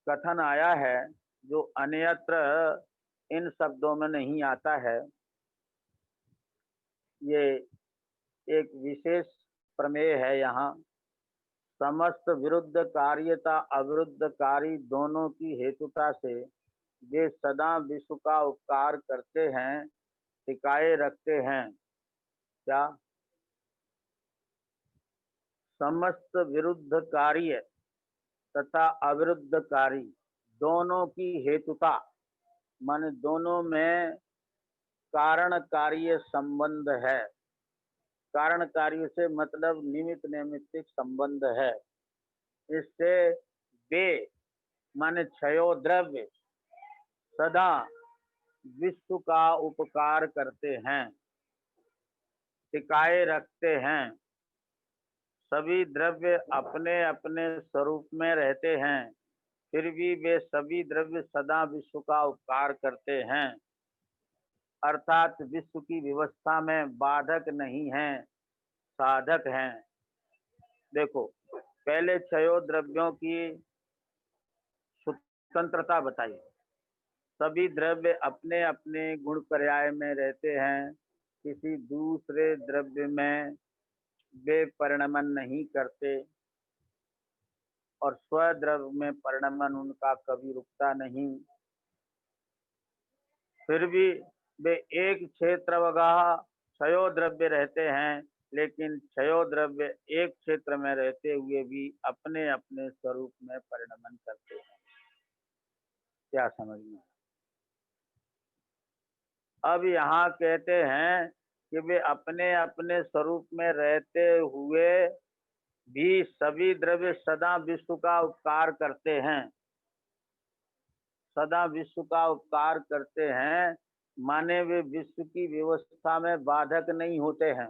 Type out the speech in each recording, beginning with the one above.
कथन आया है जो अन्यत्र इन शब्दों में नहीं आता है। ये एक विशेष प्रमेय है यहाँ। समस्त विरुद्ध कार्यता अविरुद्धकारी दोनों की हेतुता से वे सदा विश्व का उपकार करते हैं, टिकाए रखते हैं। क्या? समस्त विरुद्ध कार्य तथा अविरुद्ध कार्य दोनों की हेतुता माने दोनों में कारण कार्य संबंध है। कारण कार्य से मतलब निमित्त नैमित्तिक संबंध है। इससे वे माने क्षयो द्रव्य सदा विश्व का उपकार करते हैं, टिकाए रखते हैं। सभी द्रव्य अपने अपने स्वरूप में रहते हैं, फिर भी वे सभी द्रव्य सदा विश्व का उपकार करते हैं, अर्थात विश्व की व्यवस्था में बाधक नहीं हैं, साधक हैं। देखो, पहले क्षयो द्रव्यों की स्वतंत्रता बताई। सभी द्रव्य अपने अपने गुण पर्याय में रहते हैं, किसी दूसरे द्रव्य में वे परिणमन नहीं करते और स्वद्रव्य में परिणमन उनका कभी रुकता नहीं। फिर भी वे एक क्षेत्र वगैरह क्षयो द्रव्य रहते हैं, लेकिन क्षयो द्रव्य एक क्षेत्र में रहते हुए भी अपने अपने स्वरूप में परिणमन करते हैं। क्या समझ में? अब यहाँ कहते हैं कि वे अपने अपने स्वरूप में रहते हुए भी सभी द्रव्य सदा विश्व का उपकार करते हैं। सदा विश्व का उपकार करते हैं माने वे विश्व की व्यवस्था में बाधक नहीं होते हैं।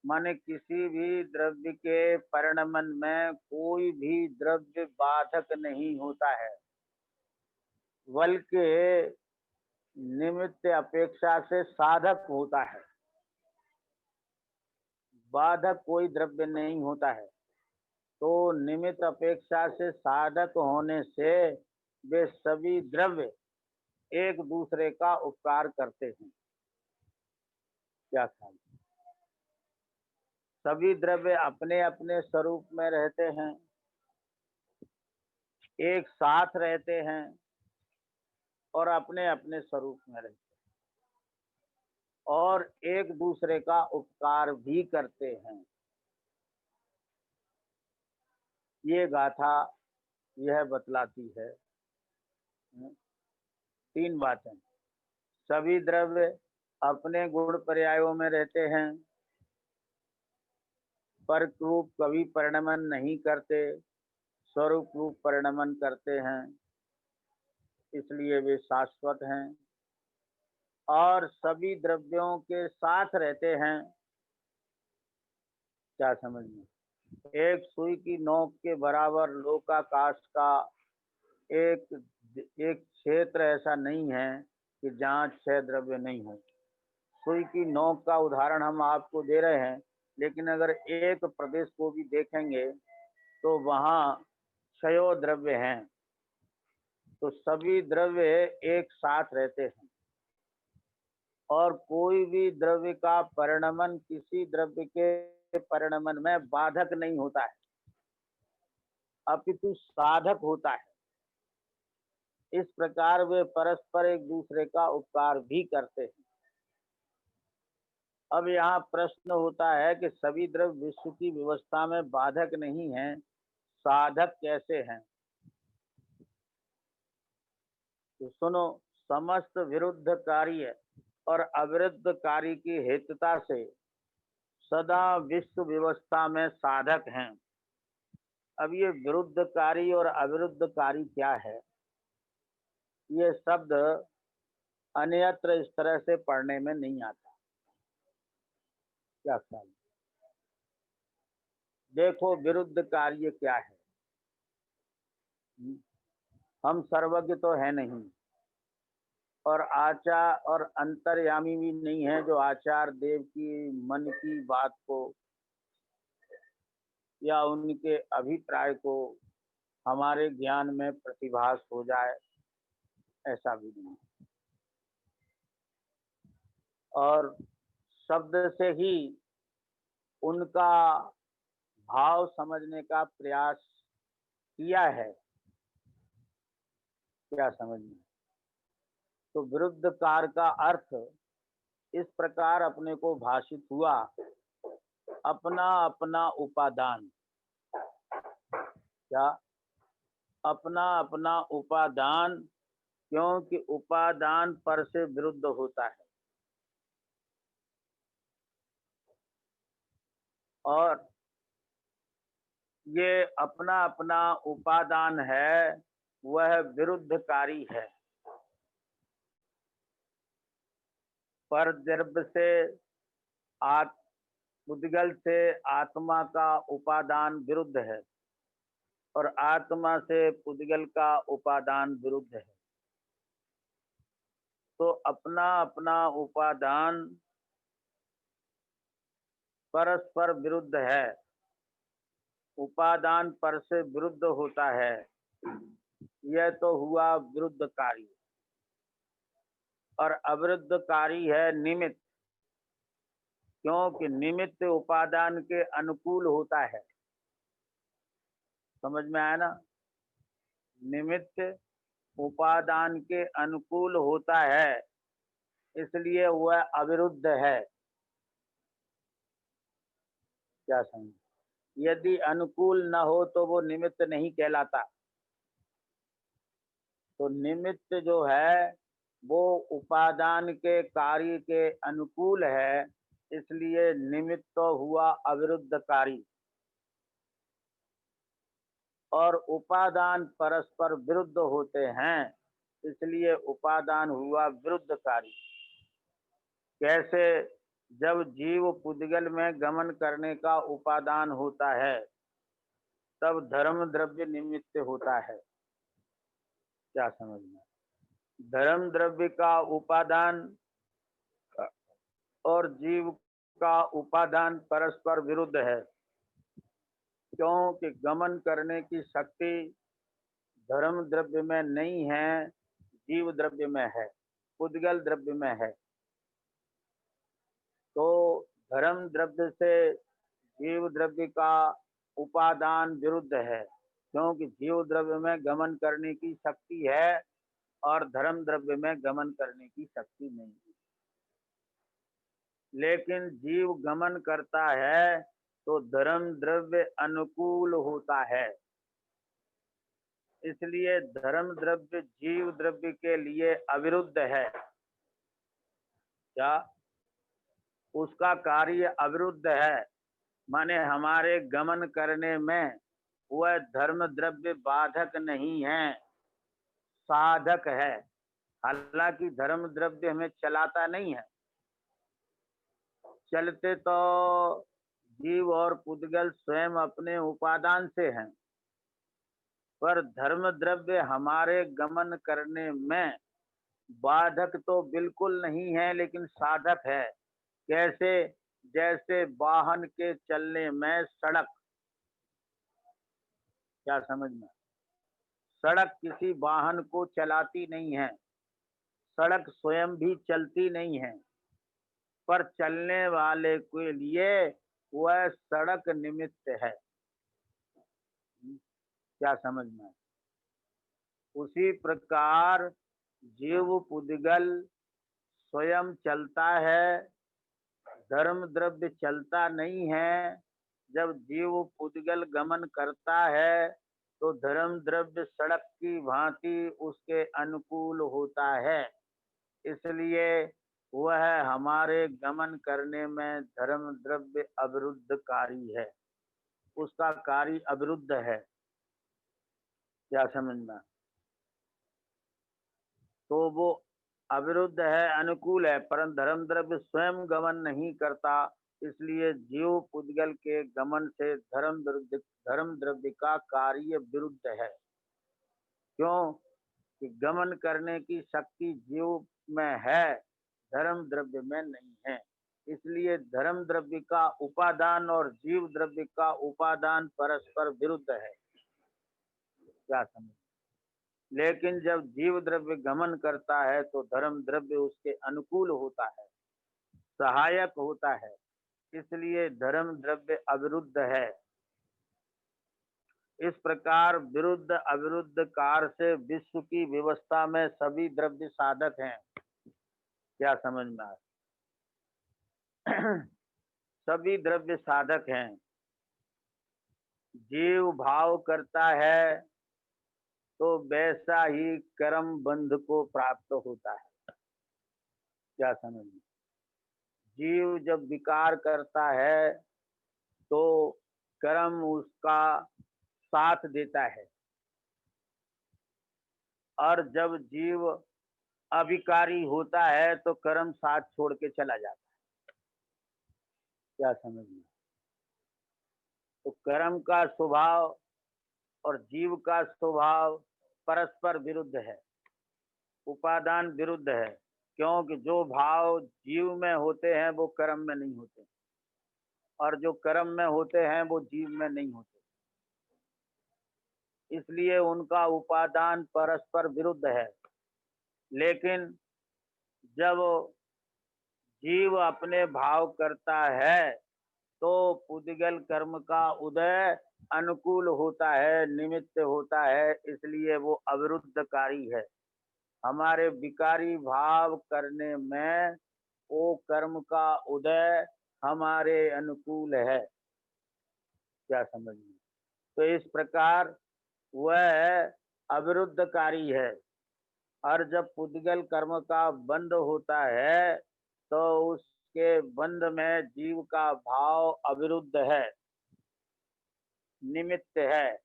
माने किसी भी द्रव्य के परिणमन में कोई भी द्रव्य बाधक नहीं होता है, बल्कि निमित्त अपेक्षा से साधक होता है। बाधक कोई द्रव्य नहीं होता है, तो निमित्त अपेक्षा से साधक होने से वे सभी द्रव्य एक दूसरे का उपकार करते हैं। क्या ख्याल? सभी द्रव्य अपने अपने स्वरूप में रहते हैं, एक साथ रहते हैं और अपने अपने स्वरूप में रहते हैं और एक दूसरे का उपकार भी करते हैं। ये गाथा यह बतलाती है। 3 बातें। सभी द्रव्य अपने गुण पर्यायों में रहते हैं, पर रूप कभी परिणमन नहीं करते, स्वरूप रूप परिणमन करते हैं, इसलिए वे शाश्वत हैं। और सभी द्रव्यों के साथ रहते हैं। क्या समझ में? एक सुई की नोक के बराबर लोकाकाश का एक क्षेत्र ऐसा नहीं है कि जहाँ 6 द्रव्य नहीं हो। सुई की नोक का उदाहरण हम आपको दे रहे हैं, लेकिन अगर एक प्रदेश को भी देखेंगे तो वहाँ 6 द्रव्य हैं। तो सभी द्रव्य एक साथ रहते हैं और कोई भी द्रव्य का परिणमन किसी द्रव्य के परिणमन में बाधक नहीं होता है, अपितु साधक होता है। इस प्रकार वे परस्पर एक दूसरे का उपकार भी करते हैं। अब यहाँ प्रश्न होता है कि सभी द्रव्य विश्व की व्यवस्था में बाधक नहीं हैं, साधक कैसे हैं? तो सुनो, समस्त विरुद्ध कार्य और अविरुद्ध कार्य की हेतुता से सदा विश्व व्यवस्था में साधक हैं। अब ये विरुद्ध कार्य और अविरुद्ध कार्य क्या है? ये शब्द अन्यत्र इस तरह से पढ़ने में नहीं आता। क्या ख्याल? देखो, विरुद्ध कार्य क्या है? हम सर्वज्ञ तो है नहीं और आचार और अंतर्यामी भी नहीं है जो आचार देव की मन की बात को या उनके अभिप्राय को हमारे ज्ञान में प्रतिभास हो जाए, ऐसा भी नहीं। और शब्द से ही उनका भाव समझने का प्रयास किया है, क्या समझ में। तो विरुद्ध कार का अर्थ इस प्रकार अपने को भाषित हुआ, अपना अपना उपादान। क्या? अपना अपना उपादान, क्योंकि उपादान पर से विरुद्ध होता है। और ये अपना अपना उपादान है, वह विरुद्धकारी है। पर द्रव्य से उद्गल से आत्मा का उपादान विरुद्ध है, और आत्मा से पुद्गल का उपादान विरुद्ध है। तो अपना अपना उपादान परस्पर विरुद्ध है, उपादान पर से विरुद्ध होता है, यह तो हुआ विरुद्धकारी। और अविरुद्धकारी है निमित्त, क्योंकि निमित्त उपादान के अनुकूल होता है। समझ में आया ना? निमित्त उपादान के अनुकूल होता है, इसलिए वह अविरुद्ध है। क्या समझ? यदि अनुकूल न हो तो वो निमित्त नहीं कहलाता। तो निमित्त जो है वो उपादान के कार्य के अनुकूल है, इसलिए निमित्त तो हुआ अविरुद्धकारी। और उपादान परस्पर विरुद्ध होते हैं, इसलिए उपादान हुआ विरुद्धकारी। कैसे? जब जीव पुद्गल में गमन करने का उपादान होता है, तब धर्म द्रव्य निमित्त होता है। क्या समझ में? धर्म द्रव्य का उपादान और जीव का उपादान परस्पर विरुद्ध है, क्योंकि गमन करने की शक्ति धर्म द्रव्य में नहीं है, जीव द्रव्य में है, पुद्गल द्रव्य में है। तो धर्म द्रव्य से जीव द्रव्य का उपादान विरुद्ध है, क्योंकि जीव द्रव्य में गमन करने की शक्ति है और धर्म द्रव्य में गमन करने की शक्ति नहीं है। लेकिन जीव गमन करता है तो धर्म द्रव्य अनुकूल होता है, इसलिए धर्म द्रव्य जीव द्रव्य के लिए अविरुद्ध है। क्या? उसका कार्य अविरुद्ध है, माने हमारे गमन करने में वह धर्म द्रव्य बाधक नहीं है, साधक है। हालांकि धर्म द्रव्य हमें चलाता नहीं है, चलते तो जीव और पुद्गल स्वयं अपने उपादान से हैं, पर धर्म द्रव्य हमारे गमन करने में बाधक तो बिल्कुल नहीं है, लेकिन साधक है। कैसे? जैसे वाहन के चलने में सड़क। क्या समझ में? सड़क किसी वाहन को चलाती नहीं है, सड़क स्वयं भी चलती नहीं है, पर चलने वाले के लिए वह सड़क निमित्त है। क्या समझ में? उसी प्रकार जीव पुद्गल स्वयं चलता है, धर्म द्रव्य चलता नहीं है। जब जीव पुद्गल गमन करता है तो धर्म द्रव्य सड़क की भांति उसके अनुकूल होता है, इसलिए वह हमारे गमन करने में धर्म द्रव्य अविरुद्धकारी है, उसका कार्य अविरुद्ध है। क्या समझना? तो वो अविरुद्ध है, अनुकूल है, परंतु धर्म द्रव्य स्वयं गमन नहीं करता, इसलिए जीव पुद्गल के गमन से धर्म द्रव्य का कार्य विरुद्ध है। क्यों? कि गमन करने की शक्ति जीव में है, धर्म द्रव्य में नहीं है, इसलिए धर्म द्रव्य का उपादान और जीव द्रव्य का उपादान परस्पर विरुद्ध है। क्या समझ। लेकिन जब जीव द्रव्य गमन करता है तो धर्म द्रव्य उसके अनुकूल होता है, सहायक होता है, इसलिए धर्म द्रव्य अविरुद्ध है। इस प्रकार विरुद्ध अविरुद्ध कार से विश्व की व्यवस्था में सभी द्रव्य साधक हैं। क्या समझ में आया? सभी द्रव्य साधक हैं। जीव भाव करता है तो वैसा ही कर्म बंध को प्राप्त होता है। क्या समझ में? जीव जब विकार करता है तो कर्म उसका साथ देता है, और जब जीव अविकारी होता है तो कर्म साथ छोड़ के चला जाता है। क्या समझ में? तो कर्म का स्वभाव और जीव का स्वभाव परस्पर विरुद्ध है, उपादान विरुद्ध है। क्योंकि जो भाव जीव में होते हैं वो कर्म में नहीं होते, और जो कर्म में होते हैं वो जीव में नहीं होते, इसलिए उनका उपादान परस्पर विरुद्ध है। लेकिन जब जीव अपने भाव करता है तो पुद्गल कर्म का उदय अनुकूल होता है, निमित्त होता है, इसलिए वो अविरुद्धकारी है। हमारे विकारी भाव करने में वो कर्म का उदय हमारे अनुकूल है। क्या समझ में? तो इस प्रकार वह अविरुद्धकारी है। और जब पुद्गल कर्म का बंध होता है तो उसके बंध में जीव का भाव अविरुद्ध है, निमित्त है।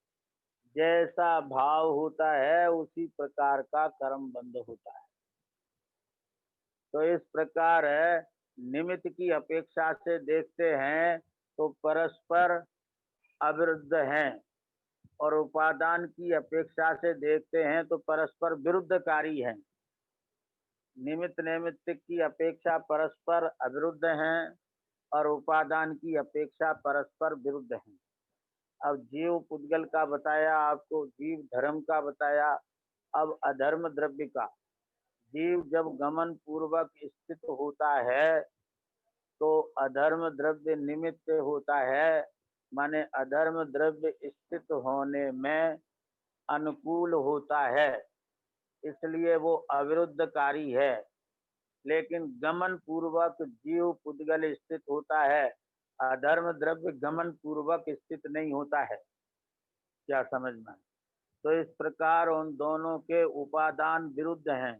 जैसा भाव होता है उसी प्रकार का कर्म बंध होता है। तो इस प्रकार निमित्त की अपेक्षा से देखते हैं तो परस्पर अविरुद्ध हैं, और उपादान की अपेक्षा से देखते हैं तो परस्पर विरुद्धकारी हैं। निमित्त निमित्त की अपेक्षा परस्पर अविरुद्ध हैं और उपादान की अपेक्षा परस्पर विरुद्ध हैं। अब जीव पुद्गल का बताया आपको, जीव धर्म का बताया। अब अधर्म द्रव्य का। जीव जब गमन पूर्वक स्थित होता है तो अधर्म द्रव्य निमित्त होता है, माने अधर्म द्रव्य स्थित होने में अनुकूल होता है, इसलिए वो अविरुद्धकारी है। लेकिन गमन पूर्वक जीव पुद्गल स्थित होता है, अधर्म द्रव्य गमन पूर्वक स्थित नहीं होता है। क्या समझ में? तो इस प्रकार उन दोनों के उपादान विरुद्ध हैं,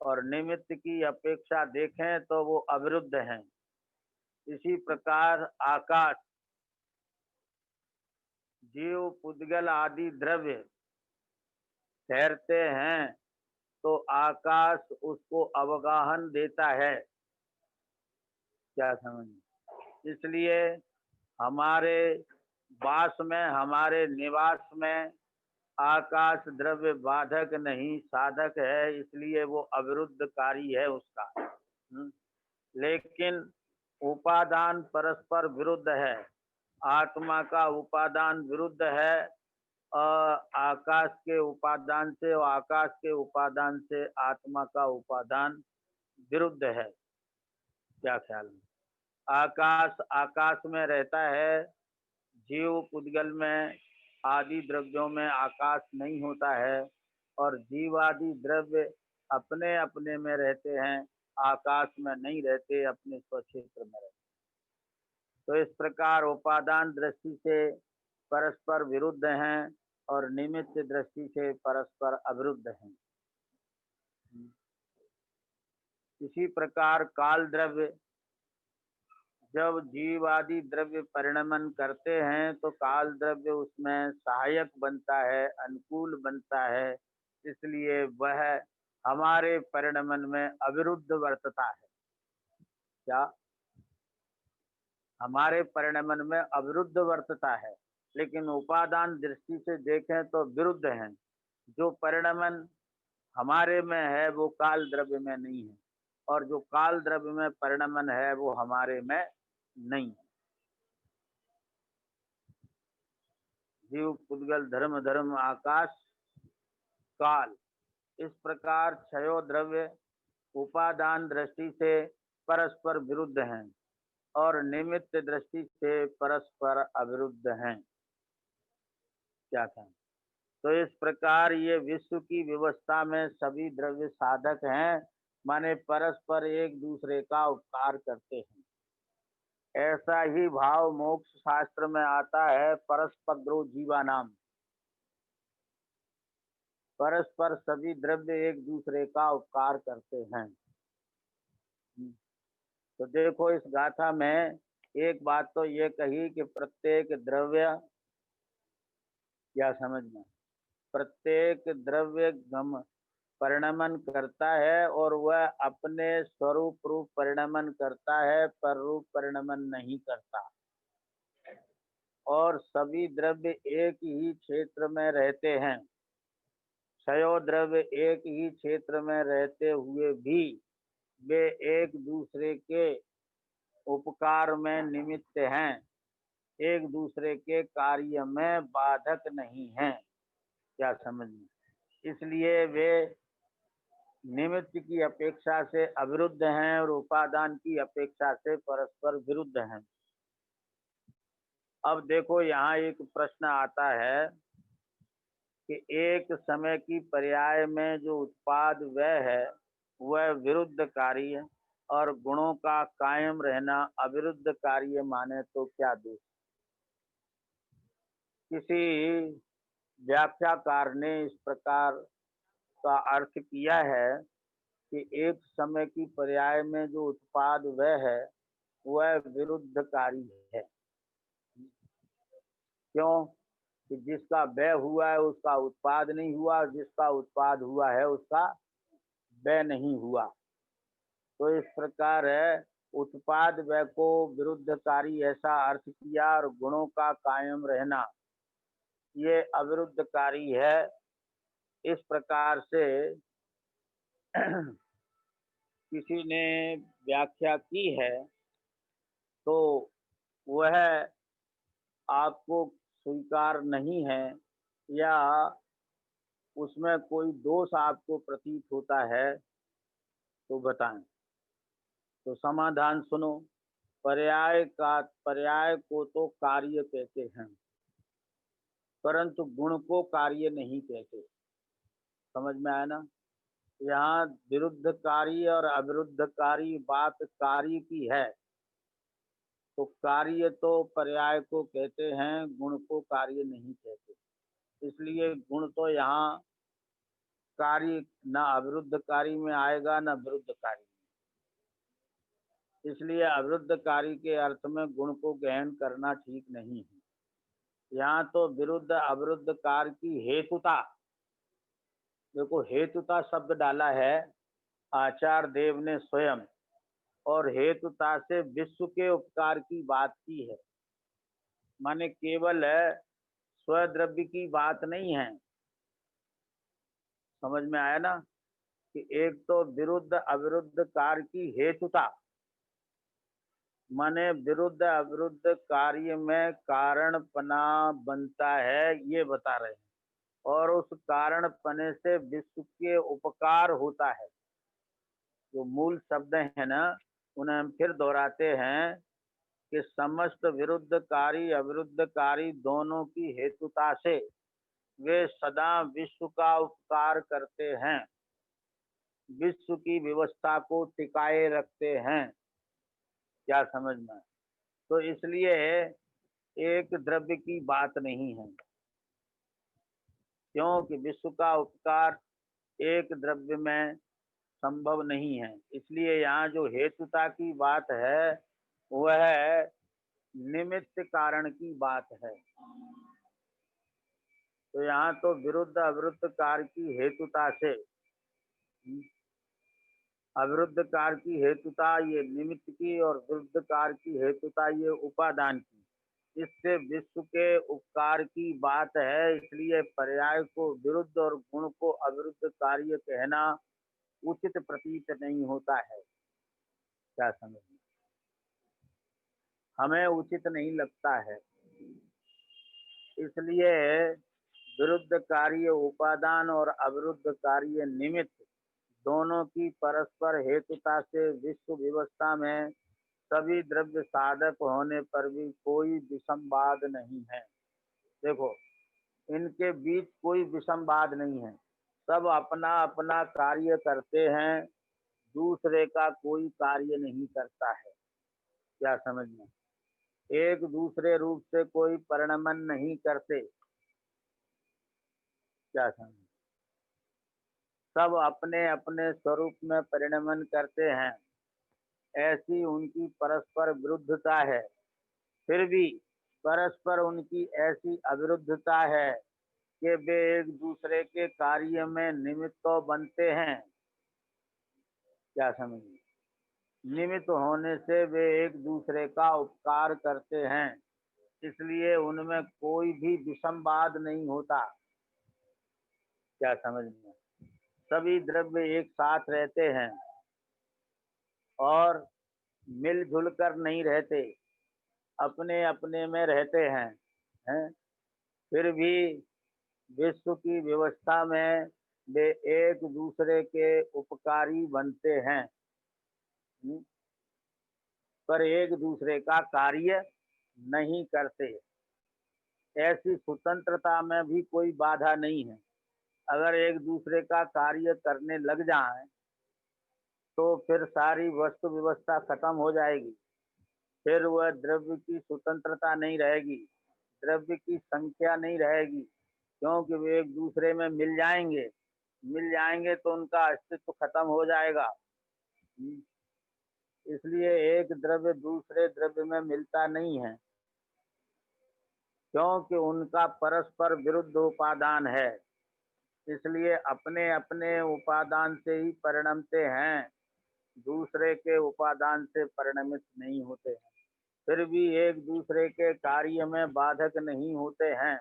और निमित्त की अपेक्षा देखें तो वो अविरुद्ध हैं। इसी प्रकार आकाश, जीव पुद्गल आदि द्रव्य ठहरते हैं तो आकाश उसको अवगाहन देता है। क्या समझ? इसलिए हमारे वास में, हमारे निवास में आकाश द्रव्य बाधक नहीं साधक है, इसलिए वो अविरुद्धकारी है उसका। लेकिन उपादान परस्पर विरुद्ध है। आत्मा का उपादान विरुद्ध है, और आकाश के उपादान से और आकाश के उपादान से आत्मा का उपादान विरुद्ध है। क्या ख्याल में? आकाश आकाश में रहता है, जीव पुद्गल में आदि द्रव्यों में आकाश नहीं होता है, और जीव आदि द्रव्य अपने अपने में रहते हैं, आकाश में नहीं रहते, अपने स्वक्षेत्र में रहते। तो इस प्रकार उपादान दृष्टि से परस्पर विरुद्ध हैं और निमित्त दृष्टि से परस्पर अविरुद्ध हैं। इसी प्रकार काल द्रव्य, जब जीव आदि द्रव्य परिणमन करते हैं तो काल द्रव्य उसमें सहायक बनता है, अनुकूल बनता है, इसलिए वह हमारे परिणमन में अविरुद्ध वर्तता है। क्या? हमारे परिणमन में अविरुद्ध वर्तता है, लेकिन उपादान दृष्टि से देखें तो विरुद्ध हैं। जो परिणमन हमारे में है वो काल द्रव्य में नहीं है, और जो काल द्रव्य में परिणमन है वो हमारे में नहीं है। जीव पुद्गल धर्म धर्म आकाश काल। इस प्रकार क्षयो द्रव्य उपादान दृष्टि से परस्पर विरुद्ध हैं और निमित्त दृष्टि से परस्पर अविरुद्ध हैं। क्या था? तो इस प्रकार ये विश्व की व्यवस्था में सभी द्रव्य साधक हैं, माने परस्पर एक दूसरे का उपकार करते हैं। ऐसा ही भाव मोक्ष शास्त्र में आता है, परस्परो जीवा नाम। परस्पर सभी द्रव्य एक दूसरे का उपकार करते हैं। तो देखो इस गाथा में एक बात तो ये कही कि प्रत्येक द्रव्य, क्या समझना, प्रत्येक द्रव्य गम परिणमन करता है और वह अपने स्वरूप रूप परिणमन करता है, पर रूप परिणमन नहीं करता। और सभी द्रव्य एक ही क्षेत्र में रहते हैं। क्षयो द्रव्य एक ही क्षेत्र में रहते हुए भी वे एक दूसरे के उपकार में निमित्त हैं, एक दूसरे के कार्य में बाधक नहीं हैं। क्या समझ में? इसलिए वे निमित्त की अपेक्षा से अविरुद्ध हैं और उपादान की अपेक्षा से परस्पर विरुद्ध हैं। अब देखो यहाँ एक प्रश्न आता है कि एक समय की पर्याय में जो उत्पाद वह है वह विरुद्ध कार्य और गुणों का कायम रहना अविरुद्ध कार्य माने तो क्या दोष? किसी व्याख्याकार ने इस प्रकार का अर्थ किया है कि एक समय की पर्याय में जो उत्पाद वह है वह विरुद्धकारी है। क्यों? कि जिसका व्यय हुआ है उसका उत्पाद नहीं हुआ, और जिसका उत्पाद हुआ है उसका व्यय नहीं हुआ। तो इस प्रकार है उत्पाद व्यय को विरुद्धकारी ऐसा अर्थ किया और गुणों का कायम रहना ये अविरुद्धकारी है। इस प्रकार से किसी ने व्याख्या की है तो वह आपको स्वीकार नहीं है या उसमें कोई दोष आपको प्रतीत होता है तो बताएं। तो समाधान सुनो। पर्याय को तो कार्य कहते हैं, परंतु गुण को कार्य नहीं कहते। समझ में आया ना? यहाँ विरुद्धकारी और अविरुद्धकारी बात कार्य की है, तो कार्य तो पर्याय को कहते हैं, गुण को कार्य नहीं कहते। इसलिए गुण तो यहाँ कार्य न अविरुद्ध कार्य में आएगा न विरुद्ध कार्य में। इसलिए अविरुद्ध कार्य के अर्थ में गुण को ग्रहण करना ठीक नहीं है। यहाँ तो विरुद्ध अविरुद्ध कार्य की हेतुता, देखो हेतुता शब्द डाला है आचार्य देव ने स्वयं, और हेतुता से विश्व के उपकार की बात की है। माने केवल स्वद्रव्य की बात नहीं है। समझ में आया ना? कि एक तो विरुद्ध अविरुद्ध कार्य की हेतुता, माने विरुद्ध अविरुद्ध कार्य में कारणपना बनता है ये बता रहे हैं, और उस कारणपने से विश्व के उपकार होता है। जो मूल शब्द है ना उन्हें हम फिर दोहराते हैं कि समस्त विरुद्धकारी अविरुद्धकारी दोनों की हेतुता से वे सदा विश्व का उपकार करते हैं, विश्व की व्यवस्था को टिकाए रखते हैं। क्या समझ में? तो इसलिए एक द्रव्य की बात नहीं है, क्योंकि विश्व का उपकार एक द्रव्य में संभव नहीं है। इसलिए यहाँ जो हेतुता की बात है वह निमित्त कारण की बात है। तो यहाँ तो विरुद्ध अविरुद्ध कार्य की हेतुता से, अविरुद्ध कार्य की हेतुता ये निमित्त की और विरुद्ध कार्य की हेतुता ये उपादान की, इससे विश्व के उपकार की बात है। इसलिए पर्याय को विरुद्ध और गुण को अविरुद्ध कार्य कहना उचित प्रतीत नहीं होता है। क्या समझ, हमें उचित नहीं लगता है। इसलिए विरुद्ध कार्य उपादान और अविरुद्ध कार्य निमित्त दोनों की परस्पर हेतुता से विश्व व्यवस्था में सभी द्रव्य साधक होने पर भी कोई विसंवाद नहीं है। देखो, इनके बीच कोई विसंवाद नहीं है, सब अपना अपना कार्य करते हैं, दूसरे का कोई कार्य नहीं करता है। क्या समझ में? एक दूसरे रूप से कोई परिणमन नहीं करते। क्या समझ? सब अपने अपने स्वरूप में परिणमन करते हैं, ऐसी उनकी परस्पर विरुद्धता है। फिर भी परस्पर उनकी ऐसी अविरुद्धता है कि वे एक दूसरे के कार्य में निमित्त तो बनते हैं। क्या समझिए? निमित्त होने से वे एक दूसरे का उपकार करते हैं, इसलिए उनमें कोई भी विसंवाद नहीं होता। क्या समझ में? सभी द्रव्य एक साथ रहते हैं और मिलजुल कर नहीं रहते, अपने अपने में रहते हैं। फिर भी विश्व की व्यवस्था में वे एक दूसरे के उपकारी बनते हैं, पर एक दूसरे का कार्य नहीं करते। ऐसी स्वतंत्रता में भी कोई बाधा नहीं है। अगर एक दूसरे का कार्य करने लग जाएं तो फिर सारी वस्तु व्यवस्था खत्म हो जाएगी। फिर वह द्रव्य की स्वतंत्रता नहीं रहेगी, द्रव्य की संख्या नहीं रहेगी, क्योंकि वे एक दूसरे में मिल जाएंगे तो उनका अस्तित्व खत्म हो जाएगा। इसलिए एक द्रव्य दूसरे द्रव्य में मिलता नहीं है, क्योंकि उनका परस्पर विरुद्ध उपादान है। इसलिए अपने अपने उपादान से ही परिणमते हैं, दूसरे के उपादान से परिणमित नहीं होते हैं। फिर भी एक दूसरे के कार्य में बाधक नहीं होते हैं,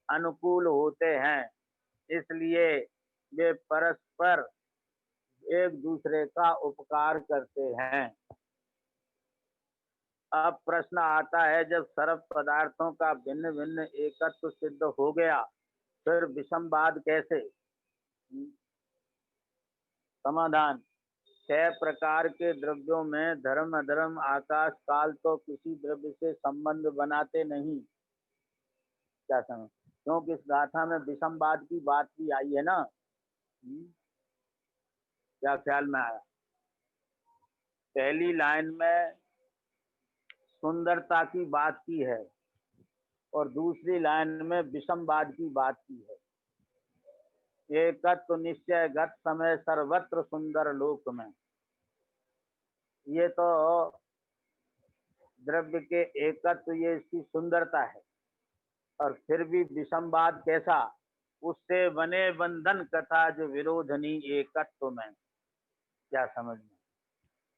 अनुकूल होते हैं। इसलिए वे परस्पर एक दूसरे का उपकार करते हैं। अब प्रश्न आता है, जब सर्व पदार्थों का भिन्न भिन्न एकत्व सिद्ध हो गया, फिर विसंवाद कैसे? समाधान: 6 प्रकार के द्रव्यों में धर्म अधर्म आकाश काल तो किसी द्रव्य से संबंध बनाते नहीं। क्या समझ? क्योंकि इस गाथा में विसंवाद की बात भी आई है ना। क्या ख्याल में आया? पहली लाइन में सुंदरता की बात की है और दूसरी लाइन में विसंवाद की बात की है। एकत्व निश्चय गत समय सर्वत्र सुंदर लोक में, ये तो द्रव्य के एकत्व, ये इसकी सुंदरता है। और फिर भी विसंवाद कैसा? उससे बने बंधन कथा जो विरोधनी एकत्व में। क्या समझ में?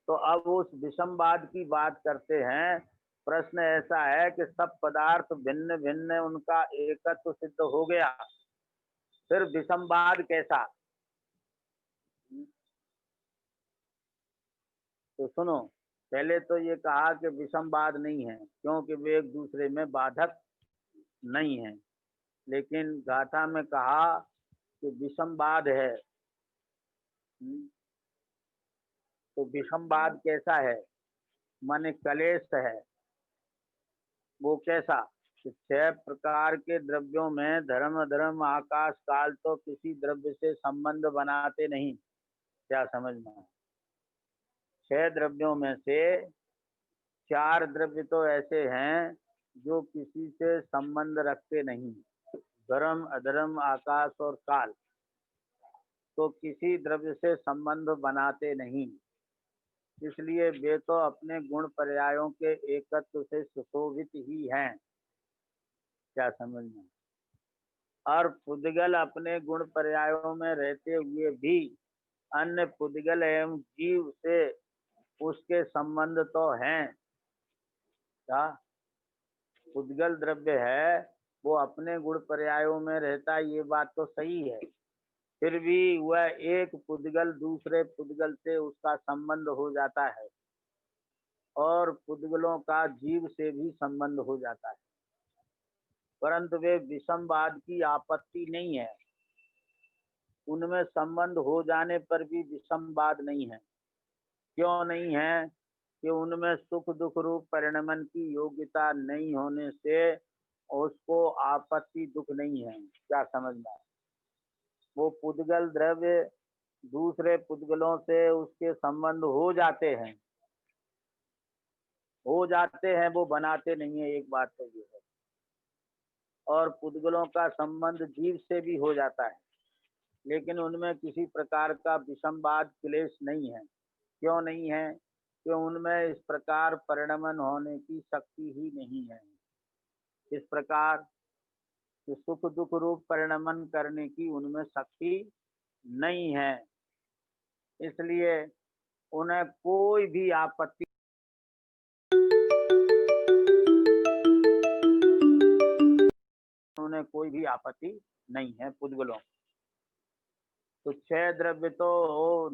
तो अब उस विसंवाद की बात करते हैं। प्रश्न ऐसा है कि सब पदार्थ भिन्न भिन्न उनका एकत्व सिद्ध हो गया, फिर विसंवाद कैसा? तो सुनो, पहले तो ये कहा कि विसंवाद नहीं है, क्योंकि वे एक दूसरे में बाधक नहीं है। लेकिन गाथा में कहा कि विसंवाद है। तो विसंवाद कैसा है? माने कलेश है। वो कैसा? कि 6 प्रकार के द्रव्यों में धर्म अधर्म आकाश काल तो किसी द्रव्य से संबंध बनाते नहीं। क्या समझ में? 6 द्रव्यों में से 4 द्रव्य तो ऐसे हैं जो किसी से संबंध रखते नहीं। धर्म अधर्म आकाश और काल तो किसी द्रव्य से संबंध बनाते नहीं, इसलिए वे तो अपने गुण पर्यायों के एकत्व से सुशोभित ही हैं। क्या समझ में? और पुद्गल अपने गुण पर्यायों में रहते हुए भी अन्य पुद्गल एवं जीव से उसके संबंध तो हैं। क्या? पुद्गल द्रव्य है, वो अपने गुण पर्यायों में रहता है, ये बात तो सही है। फिर भी वह एक पुद्गल दूसरे पुद्गल से उसका संबंध हो जाता है और पुद्गलों का जीव से भी संबंध हो जाता है। परंतु वे विषमवाद की आपत्ति नहीं है। उनमें संबंध हो जाने पर भी विषमवाद नहीं है। क्यों नहीं है? कि उनमें सुख दुख रूप परिणमन की योग्यता नहीं होने से उसको आपत्ति दुख नहीं है। क्या समझना है? वो पुद्गल द्रव्य दूसरे पुद्गलों से उसके संबंध हो जाते हैं, वो बनाते नहीं है। एक बात तो ये है। और पुद्गलों का संबंध जीव से भी हो जाता है, लेकिन उनमें किसी प्रकार का विषमवाद क्लेश नहीं है। क्यों नहीं है? कि उनमें इस प्रकार परिणमन होने की शक्ति ही नहीं है। इस प्रकार कि सुख दुख रूप परिणमन करने की उनमें शक्ति नहीं है। इसलिए उन्हें कोई भी आपत्ति नहीं है पुद्गलों। तो 6 द्रव्य तो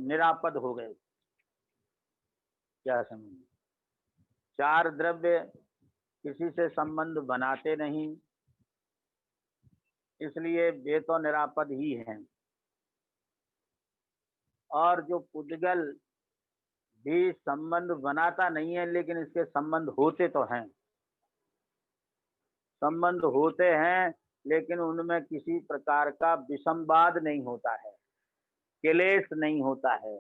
निरापद हो गए। क्या समझ? 4 द्रव्य किसी से संबंध बनाते नहीं, इसलिए वे तो निरापद ही हैं। और जो पुद्गल भी संबंध बनाता नहीं है, लेकिन इसके संबंध होते तो हैं। संबंध होते हैं, लेकिन उनमें किसी प्रकार का विषमवाद नहीं होता है, क्लेश नहीं होता है।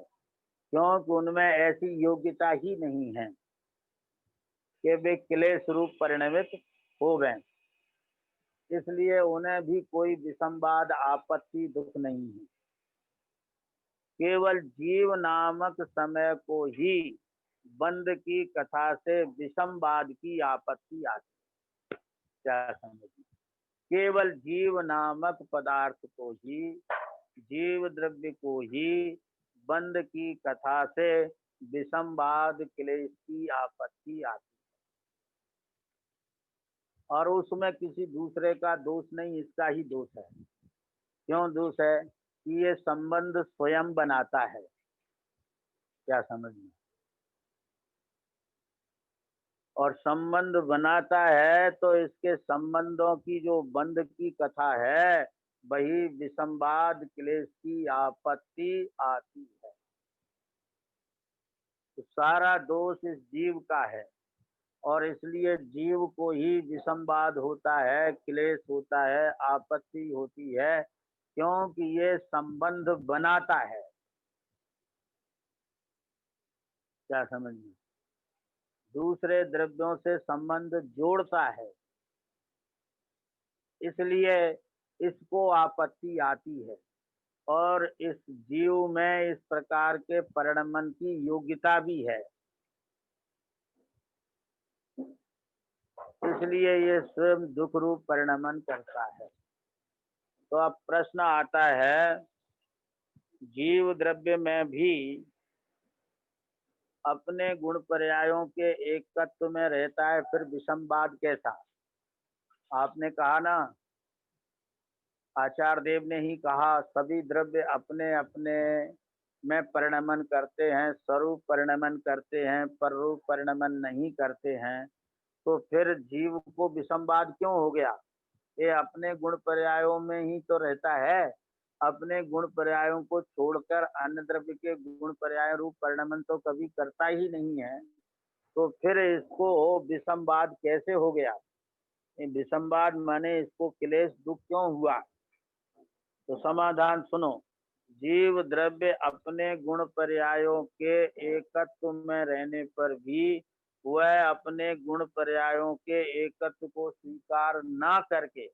क्योंकि उनमें ऐसी योग्यता ही नहीं है कि वे क्लेश रूप परिणमित हो गए। इसलिए उन्हें भी कोई विषमवाद आपत्ति दुख नहीं है। केवल जीव नामक समय को ही बंध की कथा से विषमवाद की आपत्ति आती। क्या समझिए? केवल जीव नामक पदार्थ को ही, जीव द्रव्य को ही बंध की कथा से विषमवाद क्लेश की आपत्ति आती। और उसमें किसी दूसरे का दोष नहीं, इसका ही दोष है। क्यों दोष है? कि ये संबंध स्वयं बनाता है। क्या समझना? और संबंध बनाता है तो इसके संबंधों की जो बंध की कथा है, वही विषमवाद क्लेश की आपत्ति आती है। तो सारा दोष इस जीव का है, और इसलिए जीव को ही विषमवाद होता है, क्लेश होता है, आपत्ति होती है, क्योंकि ये संबंध बनाता है। क्या समझिए? दूसरे द्रव्यों से संबंध जोड़ता है, इसलिए इसको आपत्ति आती है। और इस जीव में इस प्रकार के परिणमन की योग्यता भी है, इसलिए ये स्वयं दुख रूप परिणमन करता है। तो अब प्रश्न आता है, जीव द्रव्य में भी अपने गुण पर्यायों के एकत्व में रहता है, फिर विषमवाद कैसा? आपने कहा ना, आचार्य देव ने ही कहा, सभी द्रव्य अपने अपने में परिणमन करते हैं, स्वरूप परिणमन करते हैं, पररूप परिणमन नहीं करते हैं। तो फिर जीव को विषमवाद क्यों हो गया? ये अपने गुण पर्यायों में ही तो रहता है। अपने गुण पर्यायों को छोड़कर अन्य द्रव्य के गुण पर्याय रूप परिणमन तो कभी करता ही नहीं है। तो फिर इसको विषमवाद कैसे हो गया? ये विषमवाद माने इसको क्लेश दुख क्यों हुआ? तो समाधान सुनो। जीव द्रव्य अपने गुण पर्यायों के एकत्व में रहने पर भी वह अपने गुण पर्यायों के एकत्व को स्वीकार ना करके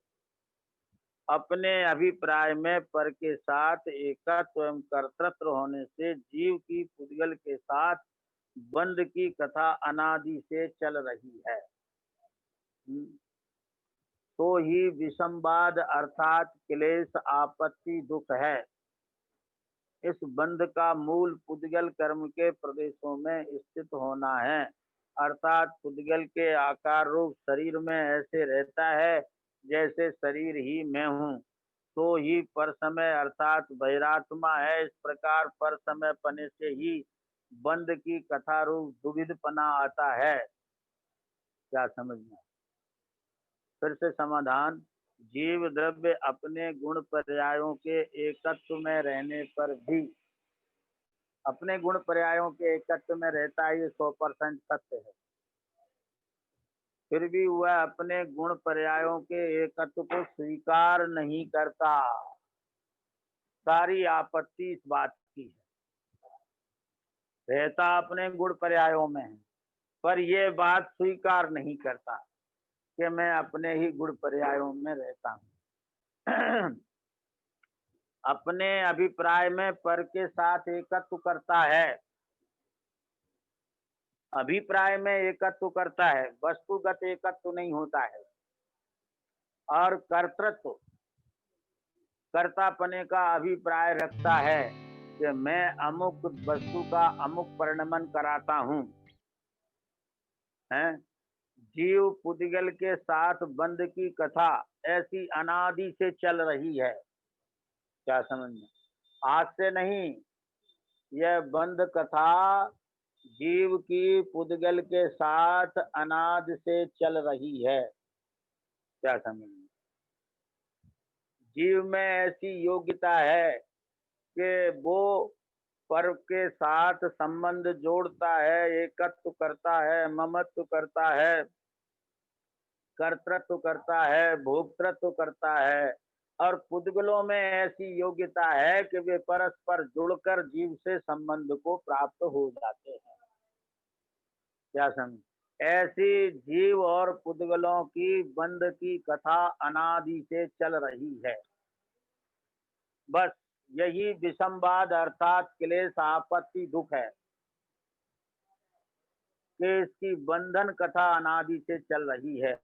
अपने अभिप्राय में पर के साथ एकत्व एवं कर्तृत्व होने से जीव की पुद्गल के साथ बंध की कथा अनादि से चल रही है। तो ही विषमवाद अर्थात क्लेश आपत्ति दुख है। इस बंध का मूल पुद्गल कर्म के प्रदेशों में स्थित होना है, अर्थात पुद्गल के आकार रूप शरीर में ऐसे रहता है जैसे शरीर ही मैं हूँ। तो ही पर समय अर्थात बहिरात्मा है। इस प्रकार पर समय पने से ही बंध की कथा रूप दुविधपना आता है। क्या समझना? फिर से समाधान। जीव द्रव्य अपने गुण पर्यायों के एकत्व में रहने पर भी, अपने गुण पर्यायों के एकत्व में रहता है, ये 100% सत्य है। फिर भी वह अपने गुण पर्यायों के एकत्व को स्वीकार नहीं करता। सारी आपत्ति इस बात की है। रहता अपने गुण पर्यायों में है, पर यह बात स्वीकार नहीं करता कि मैं अपने ही गुण पर्यायों में रहता हूँ। अपने अभिप्राय में पर के साथ एकत्व करता है, अभिप्राय में एकत्व करता है, वस्तुगत एकत्व नहीं होता है। और कर्तृत्व, कर्तापने का अभिप्राय रखता है कि मैं अमुक वस्तु का अमुक परिणमन कराता हूँ। हैं? जीव पुद्गल के साथ बंध की कथा ऐसी अनादि से चल रही है। क्या समझ में? आज से नहीं, यह बंध कथा जीव की पुद्गल के साथ अनादि से चल रही है। क्या समझ में? जीव में ऐसी योग्यता है कि वो पर के साथ संबंध जोड़ता है, एकत्व करता है, ममत्व करता है, कर्तृत्व करता है, भोक्तृत्व करता है। और पुद्गलों में ऐसी योग्यता है कि वे परस्पर जुड़कर जीव से संबंध को प्राप्त हो जाते हैं। क्या समझ? ऐसी जीव और पुद्गलों की बंध की कथा अनादि से चल रही है। बस यही विषमवाद अर्थात क्लेश आपत्ति दुख है कि इसकी बंधन कथा अनादि से चल रही है।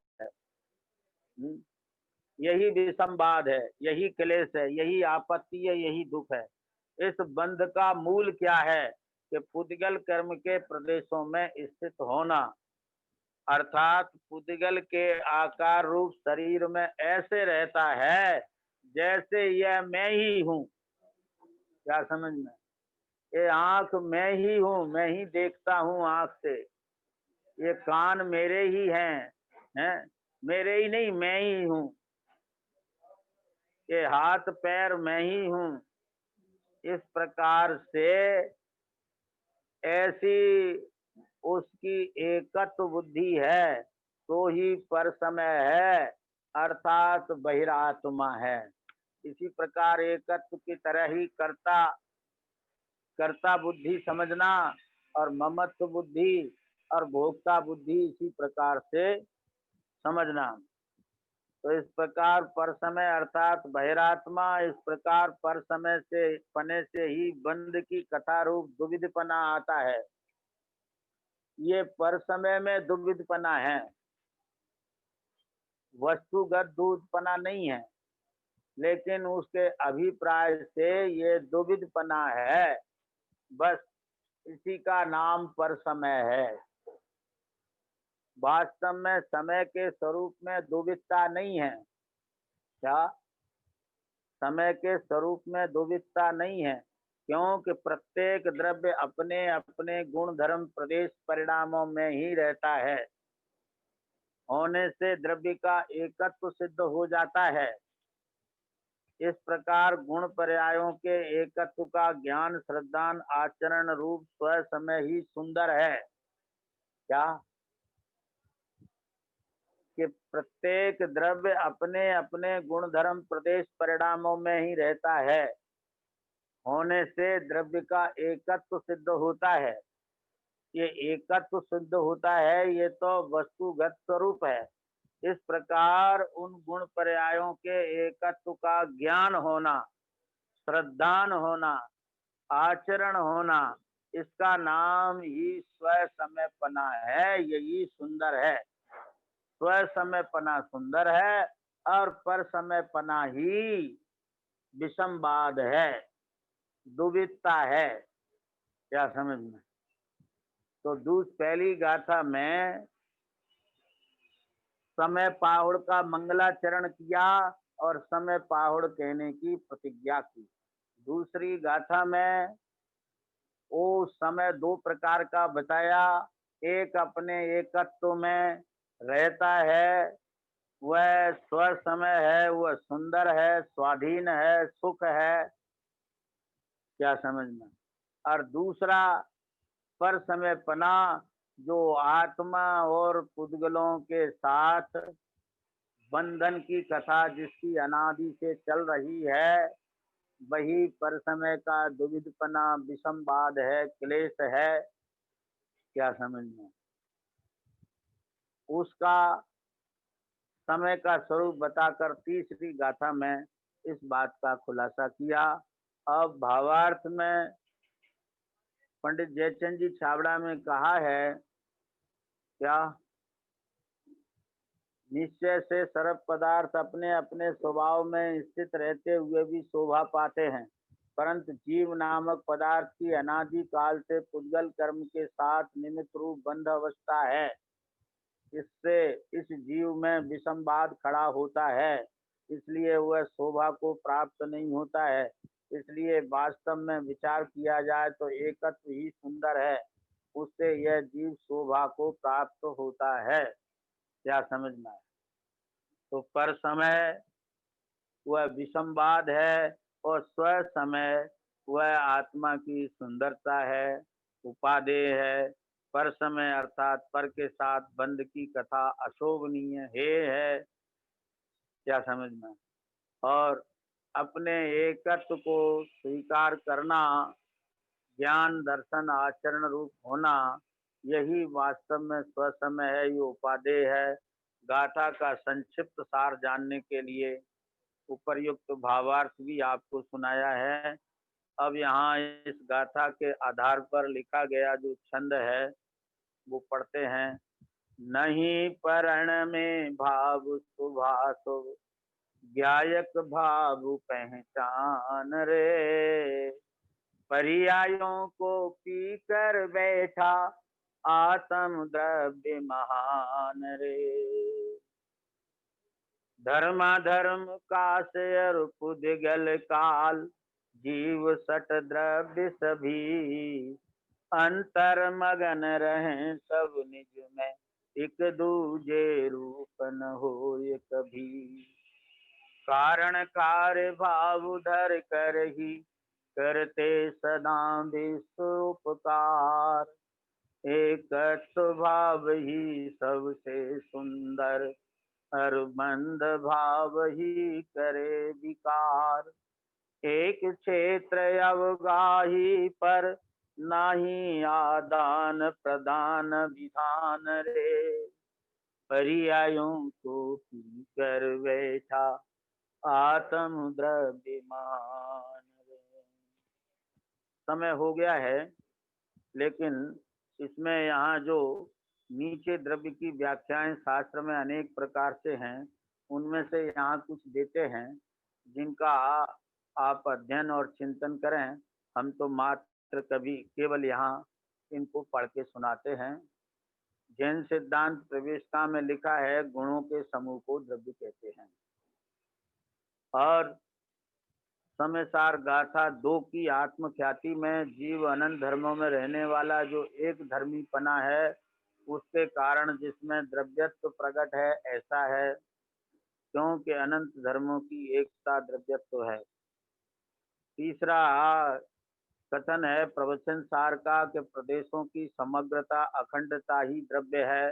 यही विषमवाद है, यही क्लेश है, यही आपत्ति है, यही दुख है। इस बंध का मूल क्या है कि पुद्गल कर्म के प्रदेशों में स्थित होना, अर्थात पुद्गल के आकार रूप शरीर में ऐसे रहता है जैसे यह मैं ही हूँ। क्या समझ में? ये आंख मैं ही हूँ, मैं ही देखता हूँ आंख से। ये कान मेरे ही हैं, मेरे ही नहीं, मैं ही हूँ। ये हाथ पैर मैं ही हूँ। इस प्रकार से ऐसी उसकी एकत्व बुद्धि है, तो ही पर समय है, अर्थात बहिरात्मा है। इसी प्रकार एकत्व की तरह ही कर्ता बुद्धि समझना और ममत्व बुद्धि और भोक्ता बुद्धि इसी प्रकार से समझना। तो इस प्रकार पर समय अर्थात बहिरात्मा, इस प्रकार पर समय से पने से ही बंध की कथा रूप दुविधपना आता है। ये पर समय में दुविधपना है, वस्तुगत दुविधपना नहीं है, लेकिन उसके अभिप्राय से ये दुविधपना है। बस इसी का नाम पर समय है। वास्तव में समय के स्वरूप में दुविधता नहीं है। क्या? समय के स्वरूप में दुविधता नहीं है, क्योंकि प्रत्येक द्रव्य अपने अपने गुण धर्म प्रदेश परिणामों में ही रहता है। होने से द्रव्य का एकत्व सिद्ध हो जाता है। इस प्रकार गुण पर्यायों के एकत्व का ज्ञान श्रद्धान आचरण रूप स्व समय ही सुंदर है। क्या? कि प्रत्येक द्रव्य अपने अपने गुण धर्म प्रदेश परिणामों में ही रहता है। होने से द्रव्य का एकत्व सिद्ध होता है। ये एकत्व सिद्ध होता है, ये तो वस्तुगत स्वरूप है। इस प्रकार उन गुण पर्यायों के एकत्व का ज्ञान होना, श्रद्धान होना, आचरण होना, इसका नाम ही स्व समयपना है। यही सुंदर है। स्व समयपना सुंदर है और पर समयपना ही विषमवाद है, दुविधता है। क्या समझ में? तो पहली गाथा में समय पाहुड़ का मंगलाचरण किया और समय पाहुड़ कहने की प्रतिज्ञा की। दूसरी गाथा में वो समय दो प्रकार का बताया। एक अपने एकत्व में रहता है वह स्व समय है, वह सुंदर है, स्वाधीन है, सुख है। क्या समझ में? और दूसरा पर समय पना, जो आत्मा और पुद्गलों के साथ बंधन की कथा जिसकी अनादि से चल रही है, वही पर समय का दुविधपना, विषमवाद है, क्लेश है। क्या समझ में? उसका समय का स्वरूप बताकर तीसरी गाथा में इस बात का खुलासा किया। अब भावार्थ में पंडित जयचंद जी छाबड़ा में कहा है क्या, निश्चय से सर्व पदार्थ अपने अपने स्वभाव में स्थित रहते हुए भी शोभा पाते हैं, परंतु जीव नामक पदार्थ की अनादि काल से पुद्गल कर्म के साथ निमित्त रूप बंध अवस्था है। इससे इस जीव में विषमवाद खड़ा होता है, इसलिए वह शोभा को प्राप्त नहीं होता है। इसलिए वास्तव में विचार किया जाए तो एकत्व ही सुंदर है, उससे यह जीव शोभा को प्राप्त होता है। क्या समझना है? तो पर समय वह विषमवाद है और स्व समय वह आत्मा की सुंदरता है, उपादेय है। पर समय अर्थात पर के साथ बंध की कथा अशोभनीय है। क्या समझना? और अपने एकत्व को स्वीकार करना, ज्ञान दर्शन आचरण रूप होना, यही वास्तव में स्वसमय है, ये उपादेय है। गाथा का संक्षिप्त सार जानने के लिए उपर्युक्त भावार्थ भी आपको सुनाया है। अब यहाँ इस गाथा के आधार पर लिखा गया जो छंद है वो पढ़ते हैं। नहीं परण में भाव सुभासु, ज्ञायक भाव पहचान रे, पर्यायों को पी कर बैठा आत्म द्रव्य महान रे। धर्माधर्म का शेर पुद्गल काल, जीव सट द्रव्य सभी, अंतर मगन रहे सब निज में, एक दूजे रूप न होए कभी। कारण कार्य भाव धर कर ही, करते सदा विश्व उपकार, एकत्व भाव ही सबसे सुंदर, अरबंद भाव ही करे विकार। एक क्षेत्र अवगाही पर, नाही आदान प्रदान विधान रे, पर्यायों को पी कर बैठा आत्म द्रव्यमान रे। समय हो गया है, लेकिन इसमें यहाँ जो नीचे द्रव्य की व्याख्याएं शास्त्र में अनेक प्रकार से हैं, उनमें से यहाँ कुछ देते हैं जिनका आप अध्ययन और चिंतन करें। हम तो मात्र कभी केवल यहाँ इनको पढ़ के सुनाते हैं। जैन सिद्धांत प्रवेशिका में लिखा है गुणों के समूह को द्रव्य कहते हैं। और समयसार गाथा 2 की आत्मख्याति में जीव अनंत धर्मों में रहने वाला जो एक धर्मी पना है, उसके कारण जिसमें द्रव्यत्व प्रकट है, ऐसा है क्योंकि अनंत धर्मों की एकता द्रव्यत्व है। तीसरा कथन है प्रवचन सार का कि प्रदेशों की समग्रता अखंडता ही द्रव्य है।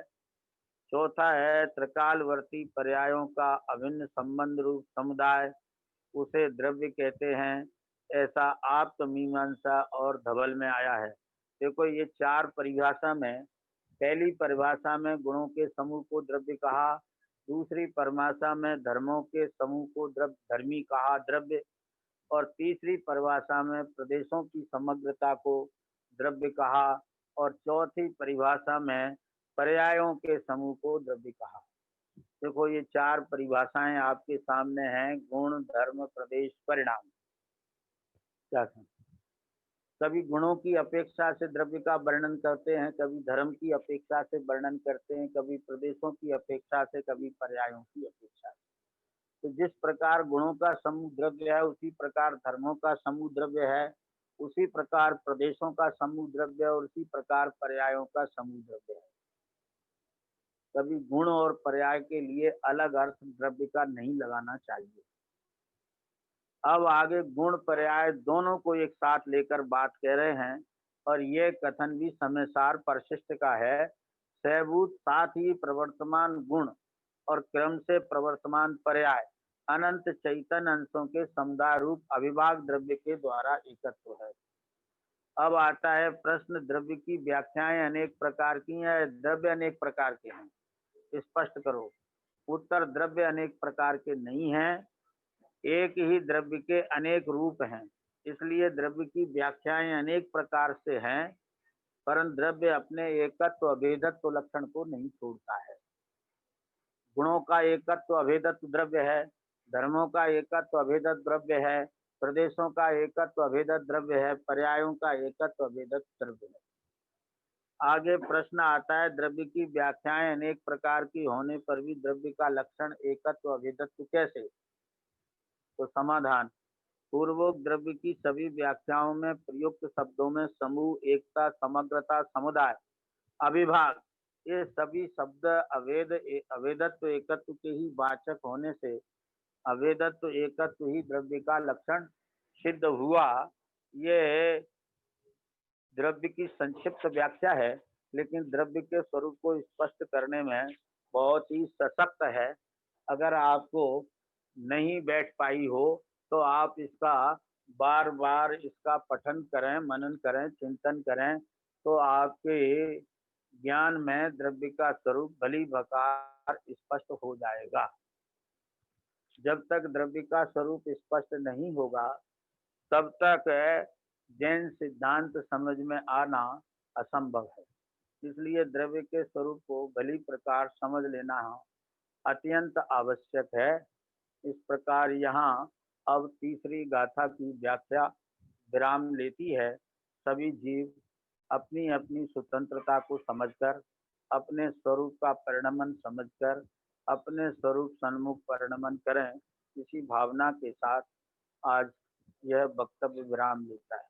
चौथा है त्रिकालवर्ती पर्यायों का अभिन्न संबंध रूप समुदाय, उसे द्रव्य कहते हैं। ऐसा आप्त मीमांसा और धवल में आया है। देखो ये 4 परिभाषा में, पहली परिभाषा में गुणों के समूह को द्रव्य कहा, दूसरी परिभाषा में धर्मों के समूह को धर्मी कहा द्रव्य, और तीसरी परिभाषा में प्रदेशों की समग्रता को द्रव्य कहा, और चौथी परिभाषा में पर्यायों के समूह को द्रव्य कहा। देखो ये 4 परिभाषाएं आपके सामने हैं, गुण धर्म प्रदेश परिणाम। क्या कभी गुणों की अपेक्षा से द्रव्य का वर्णन करते हैं, कभी धर्म की अपेक्षा से वर्णन करते हैं, कभी प्रदेशों की अपेक्षा से, कभी पर्यायों की अपेक्षा से। तो जिस प्रकार गुणों का समूह द्रव्य है, उसी प्रकार धर्मों का समूह द्रव्य है, उसी प्रकार प्रदेशों का समूह द्रव्य और उसी प्रकार पर्यायों का समूह द्रव्य है। कभी गुण और पर्याय के लिए अलग अर्थ द्रव्य का नहीं लगाना चाहिए। अब आगे गुण पर्याय दोनों को एक साथ लेकर बात कह रहे हैं और ये कथन भी समयसार परिशिष्ट का है। सहभूत साथ ही प्रवर्तमान गुण और क्रम से प्रवर्तमान पर्याय अनंत चैतन्य अंशों के समुदाय रूप अविभाग द्रव्य के द्वारा एकत्व है। अब आता है प्रश्न, द्रव्य की व्याख्याएं अनेक प्रकार की हैं, द्रव्य अनेक प्रकार के हैं, स्पष्ट करो। उत्तर, द्रव्य अनेक प्रकार के नहीं हैं, एक ही द्रव्य के अनेक रूप हैं, इसलिए द्रव्य की व्याख्याएं अनेक प्रकार से हैं, परंतु द्रव्य अपने एकत्व अभेदत्व लक्षण को नहीं छोड़ता है। गुणों का एकत्व अभेदत्व द्रव्य है, धर्मों का एकत्व अभेदत्व द्रव्य है, प्रदेशों का एकत्व अभेदत्व द्रव्य है, पर्यायों का एकत्व अभेदत्व द्रव्य है। आगे प्रश्न आता है, द्रव्य की व्याख्याएं अनेक प्रकार की होने पर भी द्रव्य का लक्षण एकत्व अभेदत्व कैसे? तो समाधान, पूर्वोक्त द्रव्य की सभी व्याख्याओं में प्रयुक्त शब्दों में समूह, एकता, समग्रता, समुदाय, अविभाग, ये सभी शब्द अभेदत्व एकत्व के ही वाचक होने से अभेदत्व एकत्व ही द्रव्य का लक्षण सिद्ध हुआ। ये द्रव्य की संक्षिप्त व्याख्या है, लेकिन द्रव्य के स्वरूप को स्पष्ट करने में बहुत ही सशक्त है। अगर आपको नहीं बैठ पाई हो तो आप इसका बार बार इसका पठन करें, मनन करें, चिंतन करें, तो आपके ज्ञान में द्रव्य का स्वरूप भली प्रकार स्पष्ट हो जाएगा। जब तक द्रव्य का स्वरूप स्पष्ट नहीं होगा तब तक जैन सिद्धांत समझ में आना असंभव है। इसलिए द्रव्य के स्वरूप को भली प्रकार समझ लेना अत्यंत आवश्यक है। इस प्रकार यहाँ अब तीसरी गाथा की व्याख्या विराम लेती है। सभी जीव अपनी अपनी स्वतंत्रता को समझकर, अपने स्वरूप का परिणमन समझकर अपने स्वरूप सन्मुख परिणमन करें, इसी भावना के साथ आज यह वक्तव्य विराम लेता है।